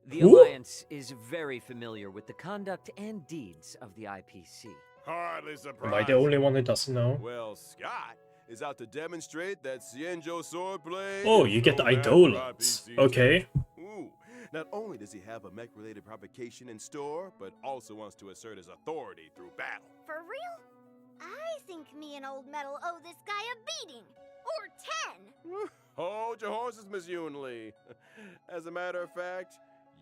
[SPEAKER 3] the
[SPEAKER 1] Who?
[SPEAKER 3] Alliance is very familiar with the conduct and deeds of the IPC.
[SPEAKER 2] Hardly
[SPEAKER 1] Am I
[SPEAKER 2] surprised.
[SPEAKER 1] the only one that doesn't know?
[SPEAKER 2] Well, Scott is out to demonstrate that Cienjo swordblade.
[SPEAKER 1] Oh,
[SPEAKER 2] is
[SPEAKER 1] you get
[SPEAKER 2] no
[SPEAKER 1] the
[SPEAKER 2] match for
[SPEAKER 1] Eidolons.
[SPEAKER 2] IPC
[SPEAKER 1] Okay.
[SPEAKER 2] Ooh, not only does he have a mech-related provocation in store, but also wants to assert his authority through battle.
[SPEAKER 4] For real? I think me and Old Metal owe this guy a beating. Or 10.
[SPEAKER 2] Hold your horses, Miss Yunli. As a matter of fact,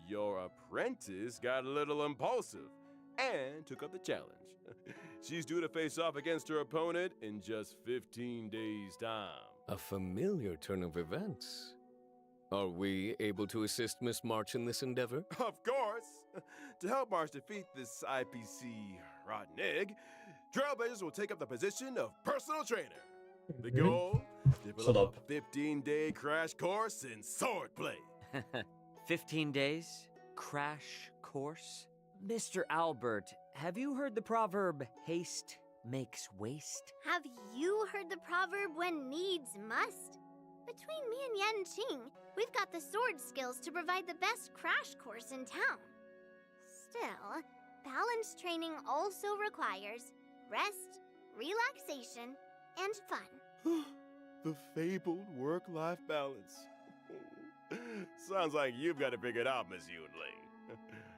[SPEAKER 2] your apprentice got a little impulsive and took up the challenge. She's due to face off against her opponent in just 15 days' time.
[SPEAKER 5] A familiar turn of events. Are we able to assist Miss March in this endeavor?
[SPEAKER 2] Of course! To help March defeat this IPC rotten egg, Trailblazers will take up the position of personal trainer. The goal?
[SPEAKER 1] Hold
[SPEAKER 2] Develop
[SPEAKER 1] up.
[SPEAKER 2] a 15-day crash course in swordplay.
[SPEAKER 3] 15 days? Crash course? Mr. Albert, have you heard the proverb, haste makes waste?
[SPEAKER 4] Have you heard the proverb when needs must? Between me and Yan Qing, we've got the sword skills to provide the best crash course in town. Still, balance training also requires rest, relaxation, and fun.
[SPEAKER 2] The fabled work-life balance. Sounds like you've got it figured out, Miss Yunli.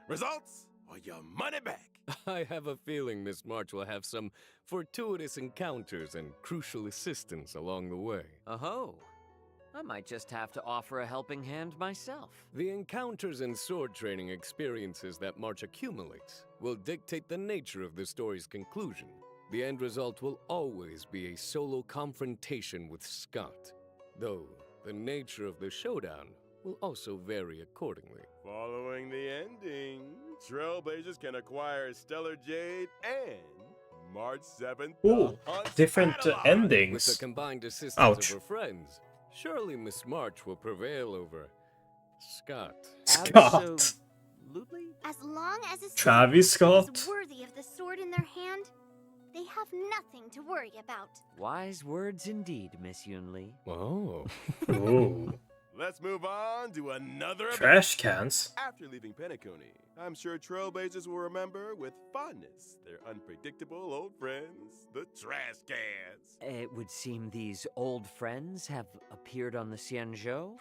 [SPEAKER 2] Results or your money back.
[SPEAKER 5] I have a feeling Miss March will have some fortuitous encounters and crucial assistance along the way.
[SPEAKER 3] Oh, I might just have to offer a helping hand myself.
[SPEAKER 5] The encounters and sword training experiences that March accumulates will dictate the nature of the story's conclusion. The end result will always be a solo confrontation with Scott, though the nature of the showdown will also vary accordingly.
[SPEAKER 2] Following the ending, Trailblazers can acquire Stellar Jade and March 7th.
[SPEAKER 1] Ooh, different
[SPEAKER 5] With the
[SPEAKER 1] endings.
[SPEAKER 5] combined assistance
[SPEAKER 1] Ouch.
[SPEAKER 5] of her friends, surely Miss March will prevail over Scott.
[SPEAKER 1] Scott.
[SPEAKER 3] Absolutely?
[SPEAKER 4] As long as a
[SPEAKER 1] Travis
[SPEAKER 4] sword
[SPEAKER 1] Scott.
[SPEAKER 4] is worthy of the sword in their hand, they have nothing to worry about.
[SPEAKER 3] Wise words indeed, Miss Yunli.
[SPEAKER 5] Oh.
[SPEAKER 1] Ooh.
[SPEAKER 2] Let's move on to another event.
[SPEAKER 1] Trash cans.
[SPEAKER 2] After leaving Penacony, I'm sure Trailblazers will remember with fondness their unpredictable old friends, the trash cans.
[SPEAKER 3] It would seem these old friends have appeared on the Cienjo.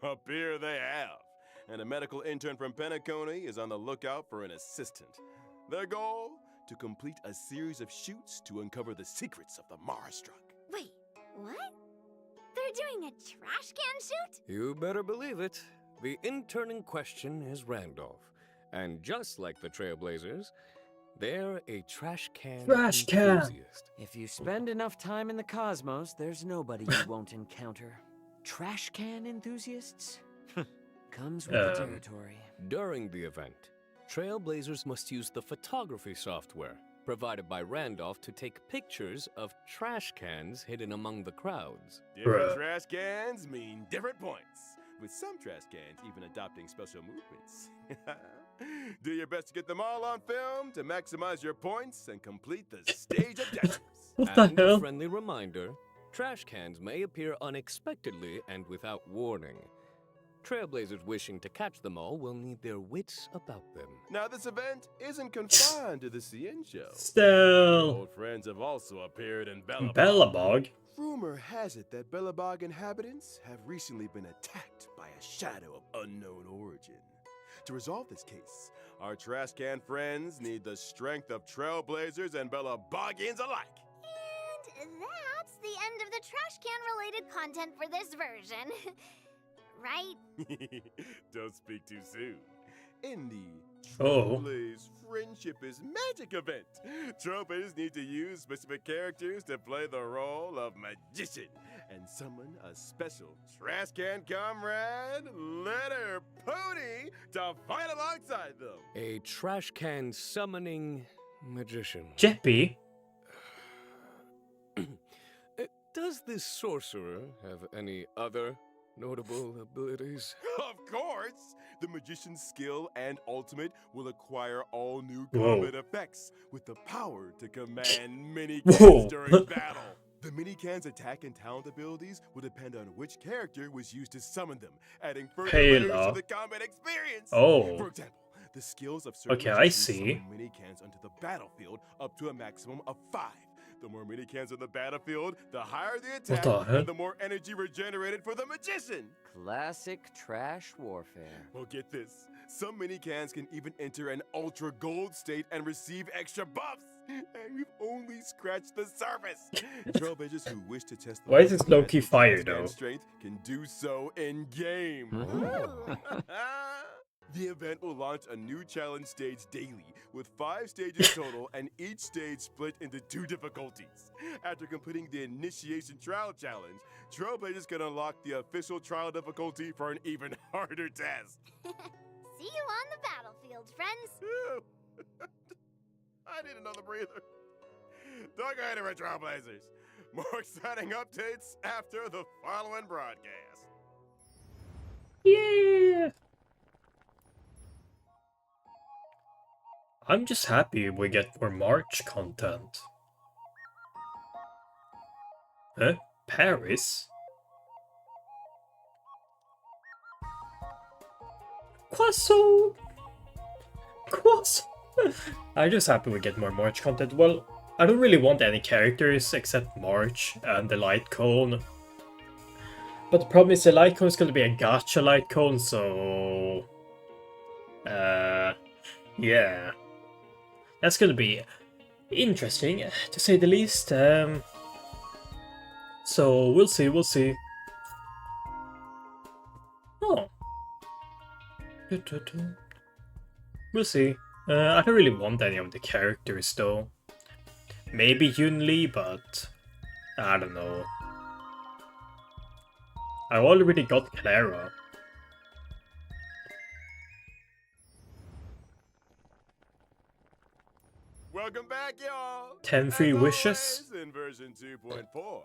[SPEAKER 2] Up here they have. And a medical intern from Penacony is on the lookout for an assistant. Their goal? To complete a series of shoots to uncover the secrets of the Marstruck.
[SPEAKER 4] Wait, what? They're doing a trash can shoot?
[SPEAKER 5] You better believe it. The intern in question is Randolph. And just like the Trailblazers, they're a trash can
[SPEAKER 1] Trash can.
[SPEAKER 5] enthusiast.
[SPEAKER 3] If you spend enough time in the cosmos, there's nobody you won't encounter. Trash can enthusiasts? Comes with the territory.
[SPEAKER 5] During the event, Trailblazers must use the photography software provided by Randolph to take pictures of trash cans hidden among the crowds.
[SPEAKER 2] Different
[SPEAKER 1] Bruh.
[SPEAKER 2] trash cans mean different points, with some trash cans even adopting special movements. Do your best to get them all on film to maximize your points and complete the stage objectives.
[SPEAKER 1] What the
[SPEAKER 5] And a
[SPEAKER 1] hell?
[SPEAKER 5] friendly reminder, trash cans may appear unexpectedly and without warning. Trailblazers wishing to catch them all will need their wits about them.
[SPEAKER 2] Now, this event isn't confined to the CN show.
[SPEAKER 1] Still.
[SPEAKER 2] Old friends have also appeared in Bellabog.
[SPEAKER 1] Bellabog.
[SPEAKER 2] Rumor has it that Bellabog inhabitants have recently been attacked by a shadow of unknown origin. To resolve this case, our trash can friends need the strength of Trailblazers and Bellabogians alike.
[SPEAKER 4] And that's the end of the trash can related content for this version. Right?
[SPEAKER 2] Don't speak too soon. In the
[SPEAKER 1] Oh.
[SPEAKER 2] Trailblaze Friendship is Magic event, Trailblazers need to use specific characters to play the role of magician and summon a special trash can comrade, Letter Pony, to fight alongside them.
[SPEAKER 5] A trash can summoning magician.
[SPEAKER 1] Jeppy.
[SPEAKER 5] Does this sorcerer have any other notable abilities?
[SPEAKER 2] Of course! The magician's skill and ultimate will acquire all new
[SPEAKER 1] Whoa.
[SPEAKER 2] combat effects with the power to command many
[SPEAKER 1] Whoa.
[SPEAKER 2] kills during battle. The mini-can's attack and talent abilities will depend on which character was used to summon them, adding further layers
[SPEAKER 1] Halo.
[SPEAKER 2] to the combat experience.
[SPEAKER 1] Oh.
[SPEAKER 2] For example, the skills of certain
[SPEAKER 1] Okay, I
[SPEAKER 2] magicians
[SPEAKER 1] see.
[SPEAKER 2] summon mini-cans onto the battlefield up to a maximum of 5. The more mini-cans on the battlefield, the higher the attack,
[SPEAKER 1] the hell?
[SPEAKER 2] and the more energy regenerated for the magician.
[SPEAKER 3] Classic trash warfare.
[SPEAKER 2] Well, get this. Some mini-cans can even enter an ultra gold state and receive extra buffs. And we've only scratched the surface. Trailblazers who wish to test the
[SPEAKER 1] Why is this
[SPEAKER 2] full
[SPEAKER 1] low-key
[SPEAKER 2] potential of
[SPEAKER 1] fire,
[SPEAKER 2] Pristine
[SPEAKER 1] though?
[SPEAKER 2] strength can do so in-game.
[SPEAKER 4] Ooh.
[SPEAKER 2] The event will launch a new challenge stage daily, with 5 stages total, and each stage split into 2 difficulties. After completing the Initiation Trial Challenge, Trailblazers can unlock the official trial difficulty for an even harder test.
[SPEAKER 4] See you on the battlefield, friends.
[SPEAKER 2] I need another breather. Don't go anywhere, Trailblazers. More exciting updates after the following broadcast.
[SPEAKER 1] Yeah. I'm just happy we get more March content. Huh? Paris? Croissant! Croissant! I'm just happy we get more March content. Well, I don't really want any characters except March and the light cone. But the problem is the light cone is going to be a gacha light cone, so... yeah. That's going to be interesting, to say the least. So, we'll see, we'll see. Oh. We'll see. I don't really want any of the characters, though. Maybe Yunli, but... I don't know. I already got Clara.
[SPEAKER 2] Welcome back, y'all.
[SPEAKER 1] 10 free
[SPEAKER 2] As
[SPEAKER 1] wishes?
[SPEAKER 2] always, in version 2.4, we'll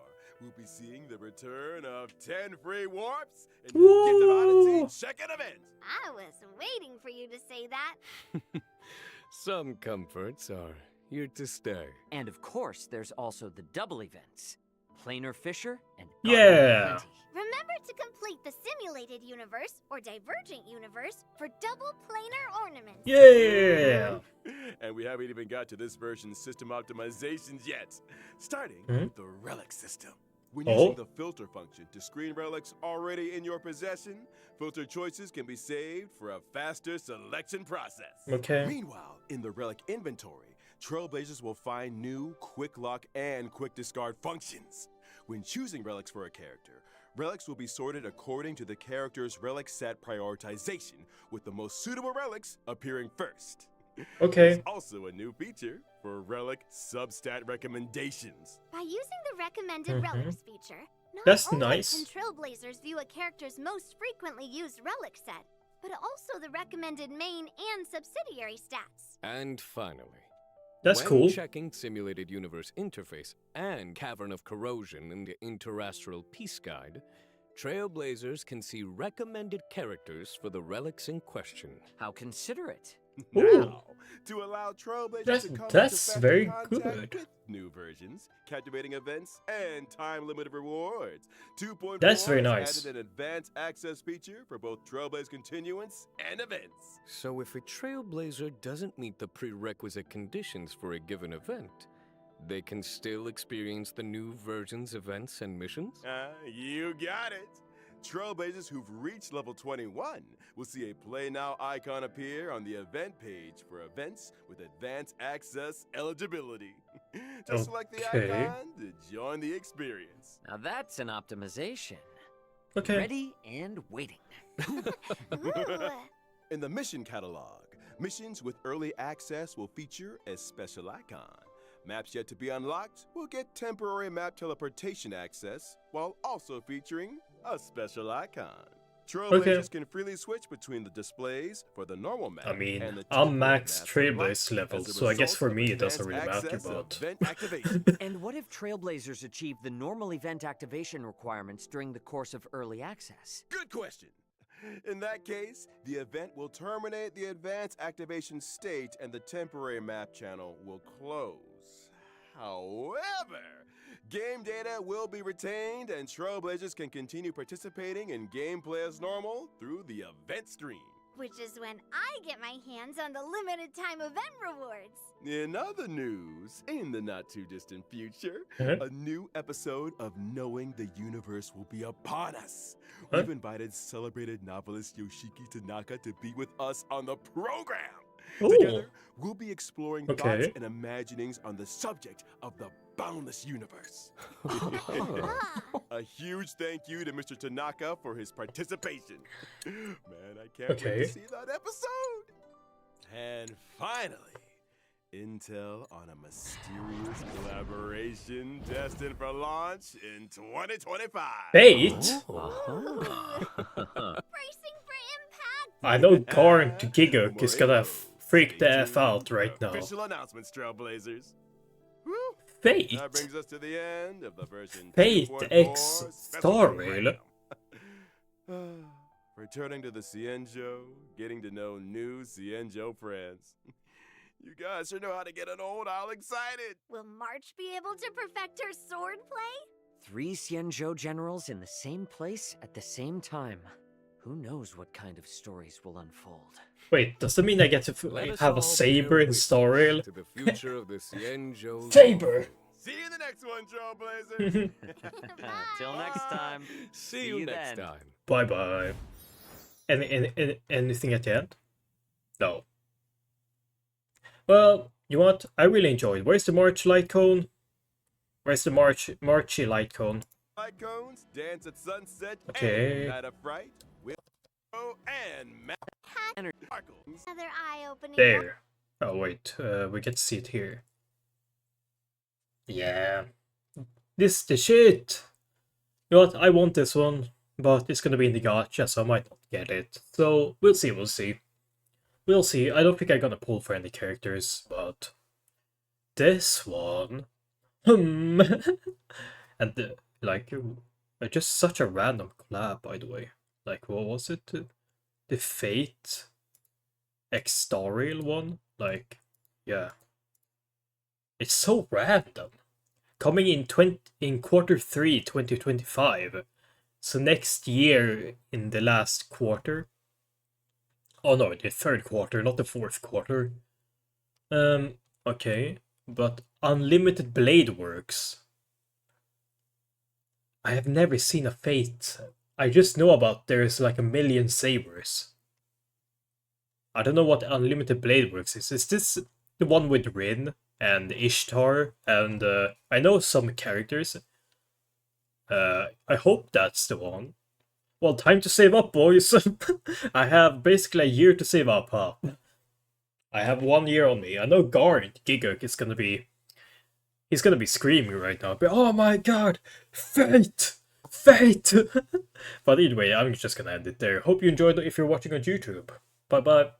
[SPEAKER 2] be seeing the return of 10 free warps and the Gift of
[SPEAKER 1] Woo!
[SPEAKER 2] Odyssey check-in event.
[SPEAKER 4] I was waiting for you to say that.
[SPEAKER 5] Some comforts are here to stay.
[SPEAKER 3] And of course, there's also the double events. Planar Fisher and
[SPEAKER 1] Yeah.
[SPEAKER 3] Garden Plenty.
[SPEAKER 4] Remember to complete the simulated universe or divergent universe for double planar ornaments.
[SPEAKER 1] Yeah!
[SPEAKER 2] And we haven't even got to this version's system optimizations yet. Starting
[SPEAKER 1] Hmm?
[SPEAKER 2] with the relic system. When
[SPEAKER 1] Oh.
[SPEAKER 2] using the filter function to screen relics already in your possession, filter choices can be saved for a faster selection process.
[SPEAKER 1] Okay.
[SPEAKER 2] Meanwhile, in the relic inventory, Trailblazers will find new quick lock and quick discard functions. When choosing relics for a character, relics will be sorted according to the character's relic set prioritization, with the most suitable relics appearing first.
[SPEAKER 1] Okay.
[SPEAKER 2] There's also a new feature for relic substat recommendations.
[SPEAKER 4] By using the recommended
[SPEAKER 1] Mhm.
[SPEAKER 4] relics feature, not
[SPEAKER 1] That's
[SPEAKER 4] only
[SPEAKER 1] nice.
[SPEAKER 4] can Trailblazers view a character's most frequently used relic set, but also the recommended main and subsidiary stats.
[SPEAKER 5] And finally,
[SPEAKER 1] That's
[SPEAKER 5] when
[SPEAKER 1] cool.
[SPEAKER 5] checking Simulated Universe Interface and Cavern of Corrosion in the Interastral Peace Guide, Trailblazers can see recommended characters for the relics in question.
[SPEAKER 3] How considerate.
[SPEAKER 1] Ooh.
[SPEAKER 2] Now, to allow Trailblazers
[SPEAKER 1] That's-
[SPEAKER 2] to come
[SPEAKER 1] that's
[SPEAKER 2] into
[SPEAKER 1] very
[SPEAKER 2] contact
[SPEAKER 1] good.
[SPEAKER 2] with new versions, captivating events, and time-limited rewards. 2.4
[SPEAKER 1] That's very
[SPEAKER 2] has
[SPEAKER 1] nice.
[SPEAKER 2] added an advanced access feature for both Trailblaze Continuance and events.
[SPEAKER 5] So if a Trailblazer doesn't meet the prerequisite conditions for a given event, they can still experience the new version's events and missions?
[SPEAKER 2] You got it. Trailblazers who've reached level 21 will see a Play Now icon appear on the event page for events with advanced access eligibility. Just select the
[SPEAKER 1] Okay.
[SPEAKER 2] icon to join the experience.
[SPEAKER 3] Now that's an optimization.
[SPEAKER 1] Okay.
[SPEAKER 3] Ready and waiting.
[SPEAKER 4] Ooh.
[SPEAKER 2] In the mission catalog, missions with early access will feature a special icon. Maps yet to be unlocked will get temporary map teleportation access, while also featuring a special icon. Trailblazers can freely switch between the displays for the normal map
[SPEAKER 1] I mean,
[SPEAKER 2] and the
[SPEAKER 1] I'm
[SPEAKER 2] temporary
[SPEAKER 1] max
[SPEAKER 2] maps
[SPEAKER 1] Trailblaze
[SPEAKER 2] unlocked
[SPEAKER 1] level,
[SPEAKER 2] as a
[SPEAKER 1] so I guess
[SPEAKER 2] result
[SPEAKER 1] for
[SPEAKER 2] of
[SPEAKER 1] me it doesn't
[SPEAKER 2] advanced
[SPEAKER 1] really matter,
[SPEAKER 2] access
[SPEAKER 1] but...
[SPEAKER 2] event activation.
[SPEAKER 3] And what if Trailblazers achieve the normal event activation requirements during the course of early access?
[SPEAKER 2] Good question. In that case, the event will terminate the advanced activation state and the temporary map channel will close. However, Game data will be retained, and Trailblazers can continue participating in gameplay as normal through the event stream.
[SPEAKER 4] Which is when I get my hands on the limited time event rewards.
[SPEAKER 2] In other news, in the not too distant future,
[SPEAKER 1] Uh-huh.
[SPEAKER 2] a new episode of Knowing the Universe will be upon us.
[SPEAKER 1] Huh?
[SPEAKER 2] We've invited celebrated novelist Yoshiki Tanaka to be with us on the program.
[SPEAKER 1] Ooh.
[SPEAKER 2] Together, we'll be exploring
[SPEAKER 1] Okay.
[SPEAKER 2] thoughts and imaginings on the subject of the boundless universe. A huge thank you to Mr. Tanaka for his participation. Man, I can't wait
[SPEAKER 1] Okay.
[SPEAKER 2] to see that episode. And finally, intel on a mysterious collaboration destined for launch in 2025.
[SPEAKER 1] Fate?
[SPEAKER 4] Bracing for impact.
[SPEAKER 1] I know Garnt Giguk
[SPEAKER 2] More
[SPEAKER 1] is gonna
[SPEAKER 2] info.
[SPEAKER 1] freak
[SPEAKER 2] Stay
[SPEAKER 1] the F
[SPEAKER 2] tuned
[SPEAKER 1] out
[SPEAKER 2] for
[SPEAKER 1] right now.
[SPEAKER 2] Official announcements, Trailblazers. Woo.
[SPEAKER 1] Fate?
[SPEAKER 2] That brings us to the end of the version
[SPEAKER 1] Fate
[SPEAKER 2] 2.4
[SPEAKER 1] X
[SPEAKER 2] special
[SPEAKER 1] Star
[SPEAKER 2] program.
[SPEAKER 1] Rail.
[SPEAKER 2] Returning to the Cienjo, getting to know new Cienjo friends. You guys sure know how to get an old owl excited.
[SPEAKER 4] Will March be able to perfect her swordplay?
[SPEAKER 3] 3 Xianzhou generals in the same place at the same time. Who knows what kind of stories will unfold?
[SPEAKER 1] Wait, does that mean I get to
[SPEAKER 5] Let us
[SPEAKER 1] have
[SPEAKER 5] all
[SPEAKER 1] a saber
[SPEAKER 5] bear
[SPEAKER 1] in Star Rail?
[SPEAKER 5] witness to the future of the Xianzhou.
[SPEAKER 1] Saber!
[SPEAKER 2] See you in the next one, Trailblazers.
[SPEAKER 3] Till next time.
[SPEAKER 5] See you next
[SPEAKER 3] then.
[SPEAKER 5] time.
[SPEAKER 1] Bye bye. Anything at the end? No. Well, you know what? I really enjoyed. Where's the March light cone? Where's the Marchy light cone?
[SPEAKER 2] Light cones, dance at sunset,
[SPEAKER 1] Okay.
[SPEAKER 2] and night of fright. Will and sparkles.
[SPEAKER 4] Another eye-opening.
[SPEAKER 1] There. Oh wait, we get to see it here. Yeah. This the shit! You know what? I want this one, but it's gonna be in the gacha, so I might not get it. So, we'll see, we'll see. We'll see. I don't think I'm gonna pull for any characters, but... this one... and, like, just such a random collab, by the way. Like, what was it? The Fate X Star Rail one? Like, yeah. It's so random. Coming in Q3 2025. So next year in the last quarter. Oh no, the third quarter, not the fourth quarter. Okay. But Unlimited Blade Works. I have never seen a Fate. I just know about there's like a million sabers. I don't know what Unlimited Blade Works is. Is this the one with Rin and Ishtar? And I know some characters. I hope that's the one. Well, time to save up, boys. I have basically a year to save up, huh? I have 1 year on me. I know Garnt Giguk is gonna be... he's gonna be screaming right now. But, oh my god! Fate! Fate! But anyway, I'm just gonna end it there. Hope you enjoyed it if you're watching on YouTube. Bye bye.